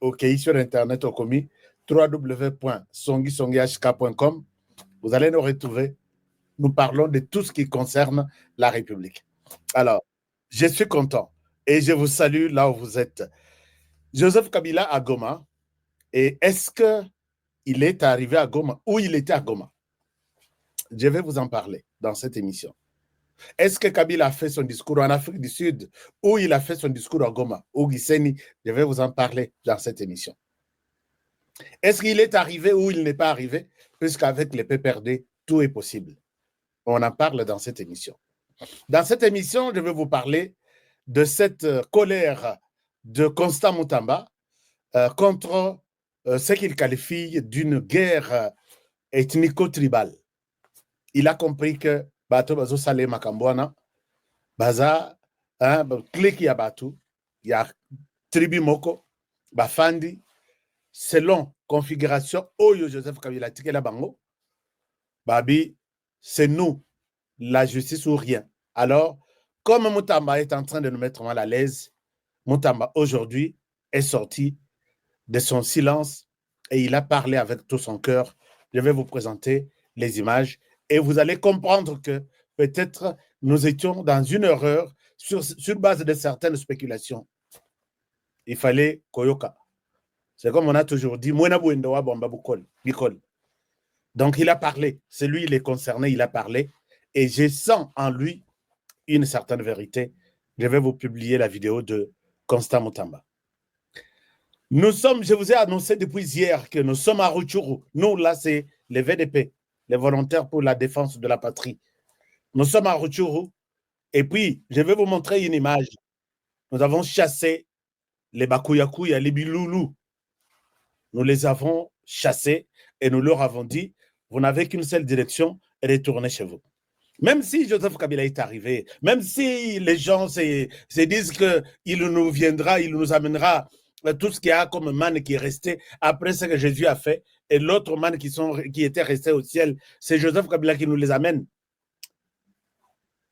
OK sur Internet au commis www.songisongihk.com. Vous allez nous retrouver. Nous parlons de tout ce qui concerne la République. Alors, je suis content et je vous salue là où vous êtes. Joseph Kabila à Goma. Et est-ce qu'il est arrivé à Goma ou il était à Goma? Je vais vous en parler dans cette émission. Est-ce que Kabila a fait son discours en Afrique du Sud ou il a fait son discours à Goma ou Gisenyi? Je vais vous en parler dans cette émission. Est-ce qu'il est arrivé ou il n'est pas arrivé? Puisqu'avec les PPRD, tout est possible. On en parle dans cette émission. Dans cette émission, je vais vous parler de cette colère de Constant Mutamba contre ce qu'il qualifie d'une guerre ethnico-tribale. Il a compris que Bato Bazo Saleh Makambouana, Baza, clique ya Bato, il y a tribu Moko, Bafandi, selon configuration Oyo Joseph Kabila Tikela Bango, Babi, c'est nous, la justice ou rien. Alors, comme Mutamba est en train de nous mettre mal à l'aise, Mutamba aujourd'hui est sorti de son silence et il a parlé avec tout son cœur. Je vais vous présenter les images et vous allez comprendre que peut-être nous étions dans une erreur sur base de certaines spéculations. Il fallait Koyoka. C'est comme on a toujours dit, donc il a parlé, c'est lui, il est concerné, il a parlé et je sens en lui une certaine vérité. Je vais vous publier la vidéo de Constant Mutamba. Nous sommes, je vous ai annoncé depuis hier que nous sommes à Rutshuru. Nous, là, c'est les VDP, les volontaires pour la défense de la patrie. Nous sommes à Rutshuru. Et puis, je vais vous montrer une image. Nous avons chassé les Bakuyakuya, les Biloulou. Nous les avons chassés et nous leur avons dit, vous n'avez qu'une seule direction, retournez chez vous. Même si Joseph Kabila est arrivé, même si les gens se disent qu'il nous viendra, il nous amènera tout ce qu'il y a comme manne qui est resté après ce que Jésus a fait, et l'autre manne qui était resté au ciel, c'est Joseph Kabila qui nous les amène.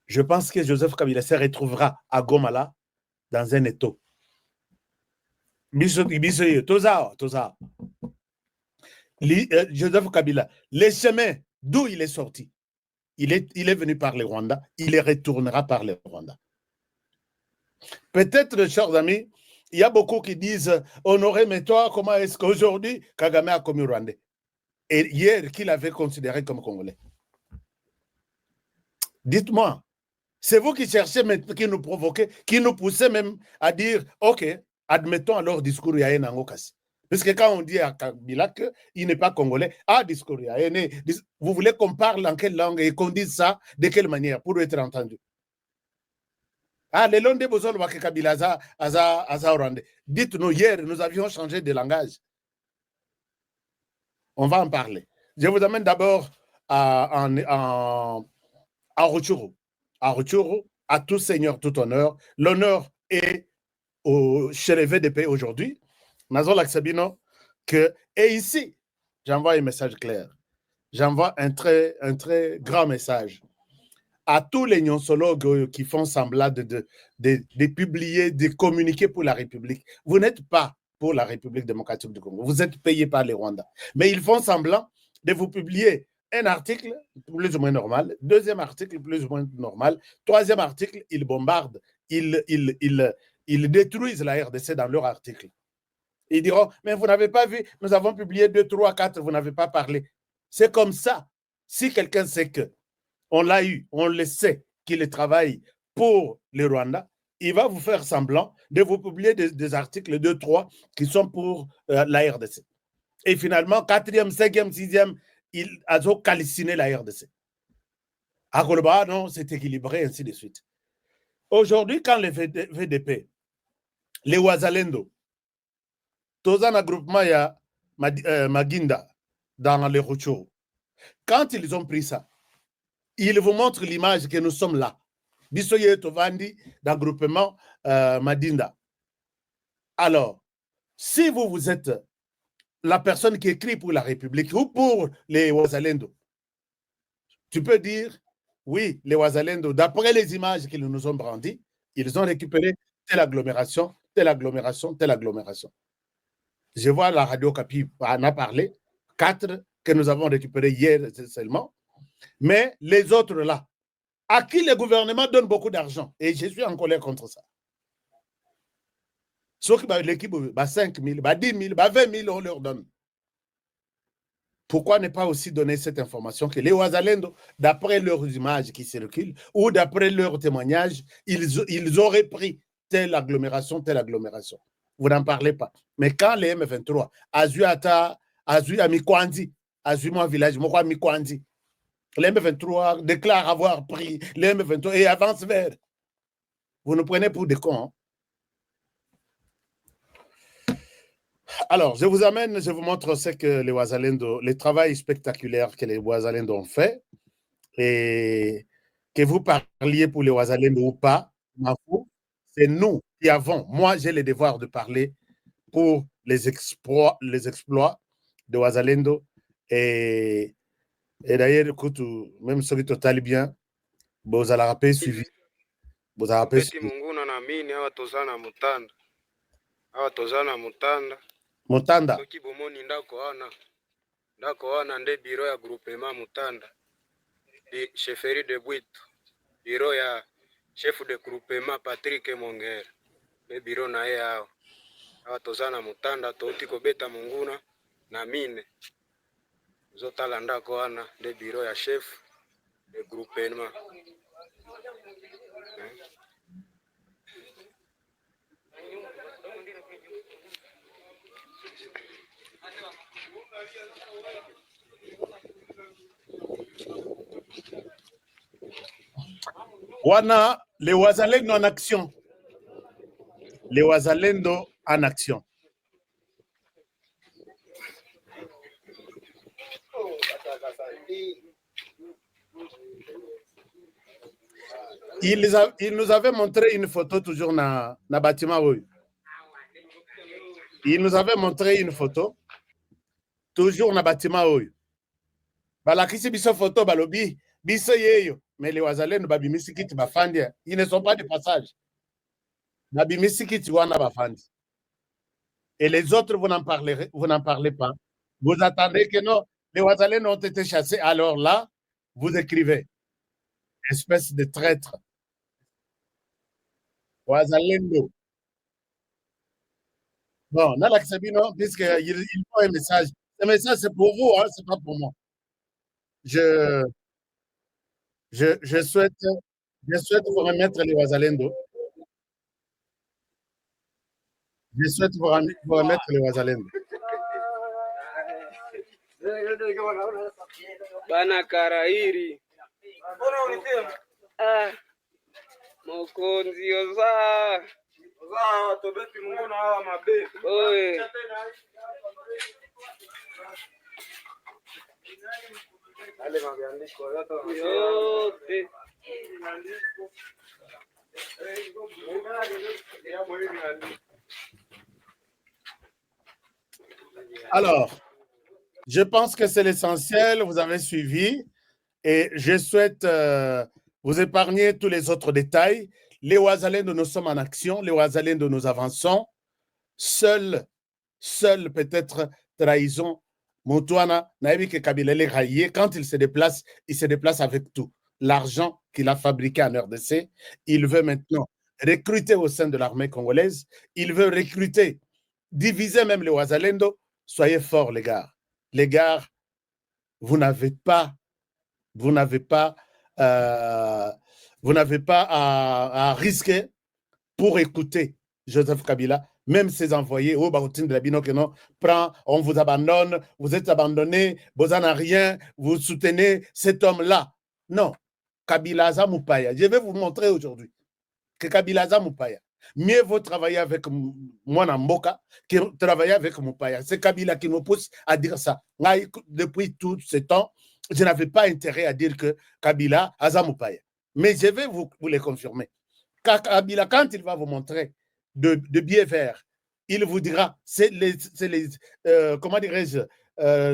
Je pense que Joseph Kabila se retrouvera à Goma dans un étau. Joseph Kabila, les chemins d'où il est sorti, il est venu par le Rwanda, il retournera par le Rwanda. Peut-être, chers amis, il y a beaucoup qui disent Honoré, mais toi, comment est-ce qu'aujourd'hui Kagame a commis Rwandais? Et hier, qu'il avait considéré comme Congolais. Dites-moi, c'est vous qui cherchez, qui nous provoquez, qui nous poussez même à dire ok, admettons alors discours Yaye Nangokasi. Parce que quand on dit à Kabila qu'il n'est pas congolais, discours Yaye, vous voulez qu'on parle en quelle langue et qu'on dise ça de quelle manière pour être entendu? Le long des besoins de Kabila Rwandais. Dites-nous, hier, nous avions changé de langage. On va en parler. Je vous amène d'abord à Rutshuru. À Rutshuru, à tout seigneur, tout honneur. L'honneur est chez les VDP aujourd'hui. Nazol Aksabino, et ici, j'envoie un message clair. J'envoie un très grand message à tous les nyonsologues qui font semblant de publier, de communiquer pour la République. Vous n'êtes pas pour la République démocratique du Congo. Vous êtes payés par les Rwandais. Mais ils font semblant de vous publier un article plus ou moins normal, deuxième article plus ou moins normal, troisième article, ils bombardent, ils détruisent la RDC dans leur article. Ils diront, mais vous n'avez pas vu, nous avons publié 2, 3, 4, vous n'avez pas parlé. C'est comme ça. Si quelqu'un sait que on l'a eu, on le sait qu'il travaille pour le Rwanda, il va vous faire semblant de vous publier des articles 2, 3 qui sont pour la RDC. Et finalement, 4e, 5e, 6e, il a calciné la RDC. À Koloba, non, c'est équilibré, ainsi de suite. Aujourd'hui, quand les VDP, les Wazalendo, tous un groupement, il y a Maginda dans les Rutshuru, quand ils ont pris ça, ils vous montrent l'image que nous sommes là. Bisoye Tovandi, dans le groupement Madinda. Alors, si vous êtes la personne qui écrit pour la République ou pour les Wazalendo, tu peux dire, oui, les Wazalendo, d'après les images qu'ils nous ont brandies, ils ont récupéré telle agglomération, telle agglomération, telle agglomération. Je vois la radio Capi en a parlé, 4 que nous avons récupérés hier seulement. Mais les autres là, à qui le gouvernement donne beaucoup d'argent, et je suis en colère contre ça. Sauf que l'équipe, 5 000, 10 000, 20 000, on leur donne. Pourquoi ne pas aussi donner cette information que les Ouazalendo, d'après leurs images qui circulent, ou d'après leurs témoignages, ils auraient pris telle agglomération. Vous n'en parlez pas. Mais quand les M23, Azuata, Azu Amikwandi, Azu mon village, moi Amikwandi, les M23 déclarent avoir pris les M23 et avancent vers. Vous nous prenez pour des cons. Hein? Alors, je vous amène, je vous montre ce que les Ouazalendo, le travail spectaculaire que les Ouazalendo ont fait. Et que vous parliez pour les Ouazalendo ou pas, c'est nous qui avons, moi j'ai le devoir de parler pour les exploits de Ouazalendo. Et d'ailleurs, écoute, même ceux qui total bien, vous allez rappeler suivi. Vous allez rappeler suivi. Mutanda. Soki bomoni ndako wana nde biro ya groupement Mutanda. Chefferie de Bwitu. Biro ya chef de groupement Patrick Mongera. Le biro na ye hao. Awa tozana Mutanda touti kobeta munguna na mine. Zotala ndako wana nde biro ya chef de groupement. Wana, les Ouazalendo en action. Les Ouazalendo en action. Il nous avait montré une photo toujours dans le bâtiment. Il nous avait montré une photo toujours dans le bâtiment. Balakisi biso photo balobi biso yeyo. Mais les Ouazalendo babimisikiti bafandi, ils ne sont pas de passage. Babimisikiti wana bafandi. Et les autres, vous n'en parlez pas. Vous attendez que non, les Ouazalendo ont été chassés. Alors là, vous écrivez. Espèce de traître. Ouazalendo. Bon, Nalak Sabino, puisqu'il faut un message. Ce message, c'est pour vous, hein, c'est pas pour moi. Je souhaite vous remettre les Ouazalendo. Je souhaite vous remettre les Ouazalendo. Bana Karairi. Mokonzi oza. Oza tobeti munguna hawa mabe. Oye. Ale mabiandiko yote. Alors, je pense que c'est l'essentiel, vous avez suivi et je souhaite vous épargner tous les autres détails. Les Ouazalendo, nous sommes en action, les Ouazalendo, nous avançons. Seul peut-être trahison. Moutouana, Naïbi Kabila les raillé, quand il se déplace avec tout. L'argent qu'il a fabriqué en RDC, il veut maintenant recruter au sein de l'armée congolaise, il veut recruter, diviser même les Ouazalendo. Soyez forts, les gars. Les gars, vous n'avez pas à risquer pour écouter Joseph Kabila, même ses envoyés, oh, de la Bino, on vous abandonne, vous êtes abandonnés, vous n'en avez rien, vous soutenez cet homme-là. Non, Kabila Zamoupaya. Je vais vous montrer aujourd'hui que Kabila Zamoupaya. Mieux vaut travailler avec moi Namboka que travailler avec Moupaya. C'est Kabila qui nous pousse à dire ça. Depuis tout ce temps, je n'avais pas intérêt à dire que Kabila a Zamoupaya. Mais je vais vous le confirmer. Kabila, quand il va vous montrer de biais verts, il vous dira, c'est les comment dirais-je,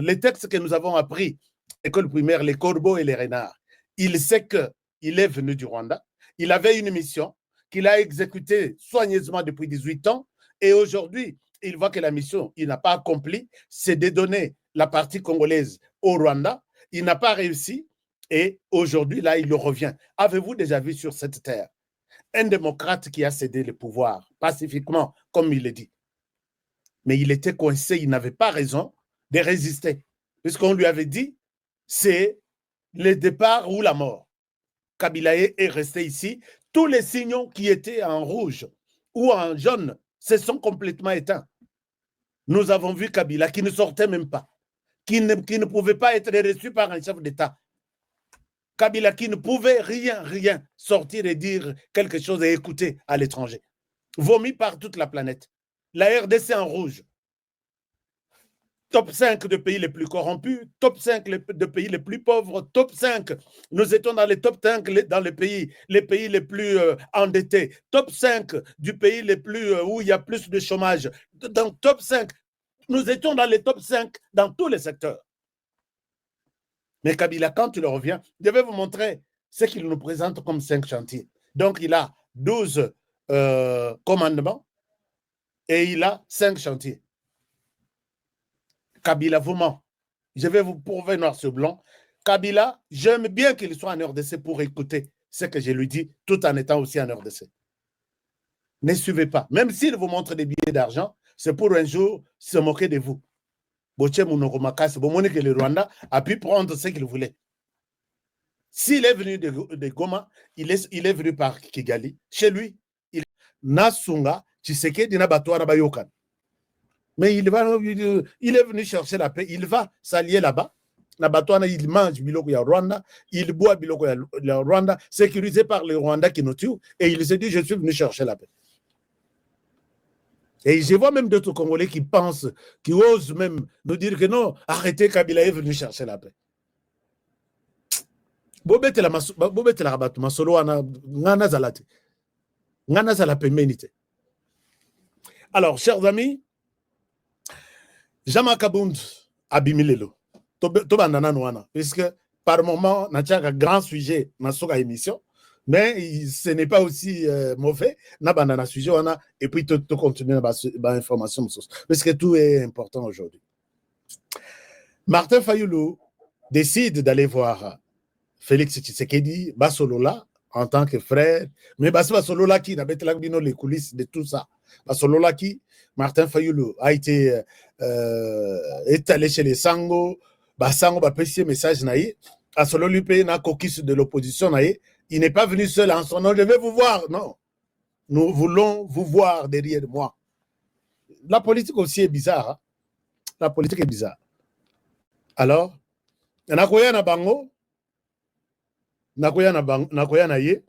les textes que nous avons appris, école primaire, les corbeaux et les renards. Il sait qu'il est venu du Rwanda, il avait une mission qu'il a exécutée soigneusement depuis 18 ans, et aujourd'hui, il voit que la mission, il n'a pas accompli, c'est de donner la partie congolaise au Rwanda. Il n'a pas réussi et aujourd'hui, là, il le revient. Avez-vous déjà vu sur cette terre un démocrate qui a cédé le pouvoir pacifiquement, comme il le dit? Mais il était coincé, il n'avait pas raison de résister. Puisqu'on lui avait dit, c'est le départ ou la mort. Kabila est resté ici. Tous les signaux qui étaient en rouge ou en jaune se sont complètement éteints. Nous avons vu Kabila qui ne sortait même pas, qui ne pouvait pas être reçu par un chef d'État. Kabila qui ne pouvait rien sortir et dire quelque chose et écouter à l'étranger. Vomi par toute la planète. La RDC en rouge. Top 5 de pays les plus corrompus, top 5 de pays les plus pauvres, top 5. Nous étions dans les top 5 dans les pays les plus endettés, top 5 du pays les plus, où il y a plus de chômage. Dans top 5, nous étions dans les top 5 dans tous les secteurs. Mais Kabila, quand il revient, je vais vous montrer ce qu'il nous présente comme 5 chantiers. Donc, il a 12 commandements et il a 5 chantiers. Kabila vous ment. Je vais vous prouver noir sur blanc. Kabila, j'aime bien qu'il soit en RDC pour écouter ce que je lui dis, tout en étant aussi en RDC. Ne suivez pas. Même s'il vous montre des billets d'argent, c'est pour un jour se moquer de vous. Boche Mounoromakas, vous montrez que le Rwanda a pu prendre ce qu'il voulait. S'il est venu de Goma, il est venu par Kigali. Chez lui, Nasunga, Tshisekedi na Batouara Bayokan. Mais il est venu chercher la paix, il va s'allier là-bas. Il mange biloko ya Rwanda, il boit biloko ya Rwanda, sécurisé par les Rwandais qui nous tuent, et il se dit, je suis venu chercher la paix. Et je vois même d'autres Congolais qui pensent, qui osent même nous dire que non, arrêtez, Kabila est venu chercher la paix. Bobete la rabat, masolo ana ngana zalate. Ngana zalape menite. Alors, chers amis, Jama Kabound Abimilelo. Tobandana Nouana. Puisque par moment, on a un grand sujet dans cette émission, mais ce n'est pas aussi mauvais. Na bandana sujet, on a, et puis tu continues l'information. Parce que tout est important aujourd'hui. Martin Fayoulou décide d'aller voir Félix Tshisekedi, Basolola, en tant que frère, mais Basolola qui n'a pas été les coulisses de tout ça. Basolola qui, Martin Fayoulou a été étalé chez les Sango, Sango a passé message naïe, à solo lui paye na coquille de l'opposition naïe, il n'est pas venu seul en son nom, je vais vous voir, non. Nous voulons vous voir derrière moi. La politique aussi est bizarre. Hein? La politique est bizarre. Alors, nakoya na bango, nakoya na ye,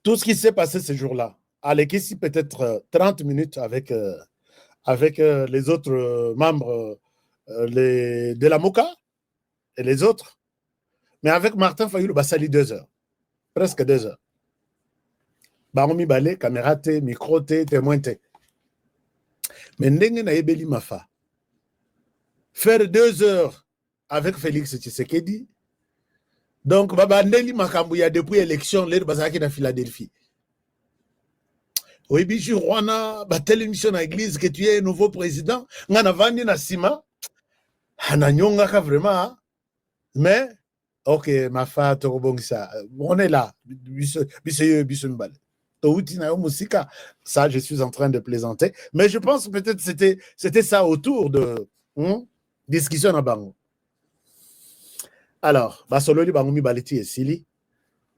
tout ce qui s'est passé ce jour-là, avec ici peut-être 30 minutes avec les autres membres de la MOCA et les autres, mais avec Martin Fayoulou, ça lit 2 heures, presque 2 heures. Baromi balé, caméra té, micro té, témoin té. Mais ndenge na yebeli mafa. Faire 2 heures avec Félix Tshisekedi, donc baba ndeli makambuya depuis l'élection, l'air bazaki na Philadelphie. Oui, bichu Rwanda, telle émission à l'église que tu es nouveau président, ngana vandi na sima, hananyonga ka vraiment, mais, ok, ma fa torobongisa, on est là, bisembal. Ça, je suis en train de plaisanter, mais je pense peut-être c'était ça autour de discussion à Bango. Alors, Basololi Bangoumi Baleti et Sili,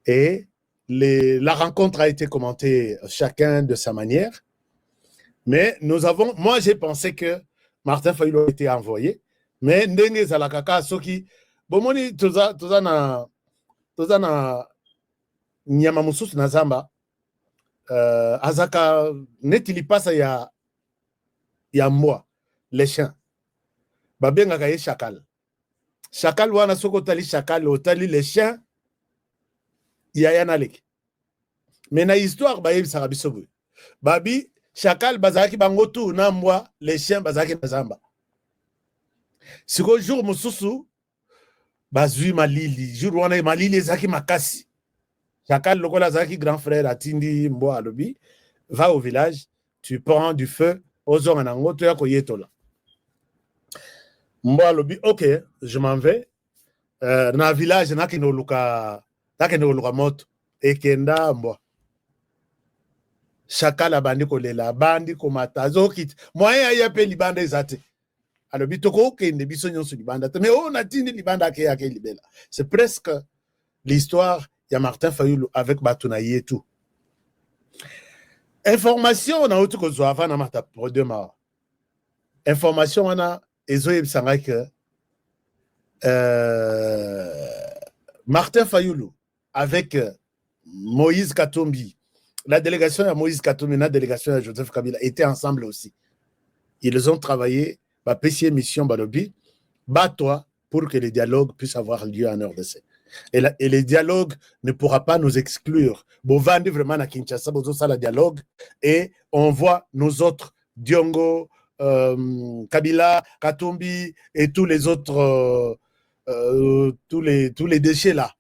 et la rencontre a été commentée chacun de sa manière, mais moi j'ai pensé que Martin Fayoulou a été envoyé, mais Ndenge Zalakaka Soki, Bomoni toza na Nyama Mususu na Zamba, Azaka netili pasa ya moi, les chiens, Babenga Gaye Chakal. Chakal wana soko tali Chakal, otali les chiens, Yaya Nalek. Mais na histoire, Baye Sarabisobu. Babi, Chakal bazaki bangotu na moi, les chiens bazaki na Zamba. Si ko jour Mususu, bazui malili, jour wana malili zaki makasi. Chakal lokola zaki grand frère Atindi Mbo Alobi, va au village, tu prends du feu, ozonga na ngoto ya koyetola. Mbo alobi, ok, je m'en vais. Na village nakende oluka moto ekenda mbo. Chakala bandi kolela bandi komata zokit. Moyen ya pe libanda ezate. Alobi toko kende biso nyonso libanda. Mais on a tindi libanda ke ya ke libela. C'est presque l'histoire ya Martin Fayulu avec Batuna Yetu. Information na otu kozwa avant na mata prodema. Information wana ezoye bisanga que Martin Fayulu avec Moïse Katumbi, la délégation de Moïse Katumbi, la délégation de Joseph Kabila étaient ensemble aussi. Ils ont travaillé, bah, PC mission Balobi, bat-toi pour que les dialogues puissent avoir lieu en RDC. Et les dialogues ne pourra pas nous exclure. Bovandi vraiment à Kinshasa, ça le dialogue, et on voit nos autres, Diongo, Kabila, Katumbi et tous les autres, tous les déchets là.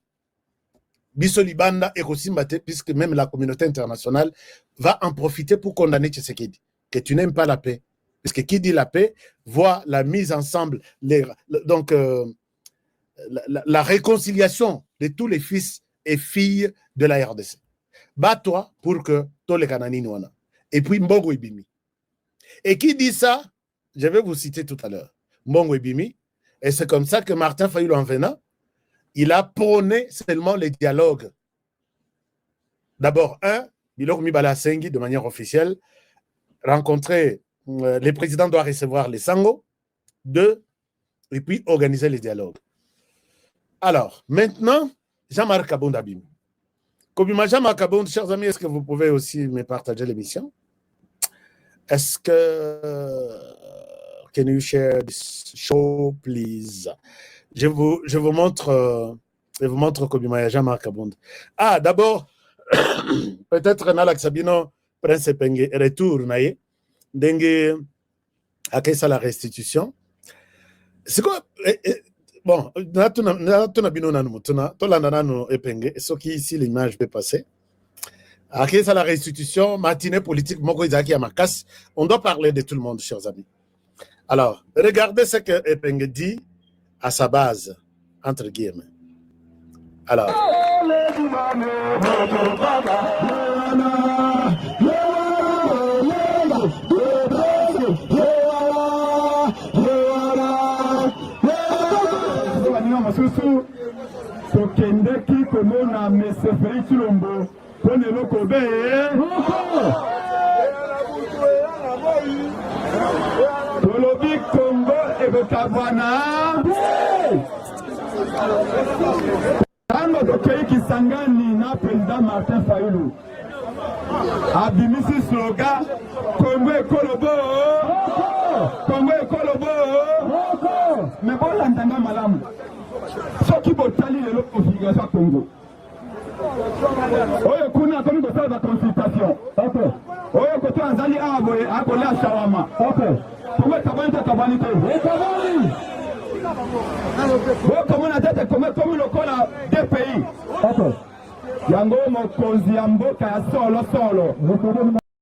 Biso Libanda et Kosimbate, puisque même la communauté internationale va en profiter pour condamner Tshisekedi, que tu n'aimes pas la paix. Parce que qui dit la paix voit la mise ensemble, la réconciliation de tous les fils et filles de la RDC. Bats-toi pour que tous les Kanani Nouana. Et puis Mbongo Ibimi. Et qui dit ça? Je vais vous citer tout à l'heure. Mbongo Ibimi. Et c'est comme ça que Martin Fayulu en venant, il a prôné seulement les dialogues. D'abord, Bilok Mibala Sengi, de manière officielle, rencontrer, les présidents doivent recevoir les Sango. 2, et puis organiser les dialogues. Alors, maintenant, Jean-Marc Kabund Abim. Kobima Jean-Marc Kabund, chers amis, est-ce que vous pouvez aussi me partager l'émission? Est-ce que... Can you share this show, please? Je vous montre Kobima Jean-Marc Kabund. Ah, d'abord, peut-être Nalak Sabino, Prince Penge, retour, naye, dengue, à qu'est-ce la restitution? C'est quoi? Bon, ce qui ici l'image peut passer. À qu'est-ce la restitution? Matinée politique, on doit parler de tout le monde, chers amis. Alors, regardez ce que Epenge dit à sa base, entre guillemets. Alors. Tokendeki komona meseferi Chilombo pone lokobe tolobi Kongo ekokabwana tango tokei Kisangani na président Martin Fayulu abimisi slogan Kongo ekolobo Kongo ekolobo mais bolandanga malamu soki botali lelo configuration Congo oyo kuna komi kosala ba consultation oyo koto azali aboye akolia shawama Kongo ekabani te kabani te bokomona tete komi lokola deux pays yango mokonzi ya mboka ya solo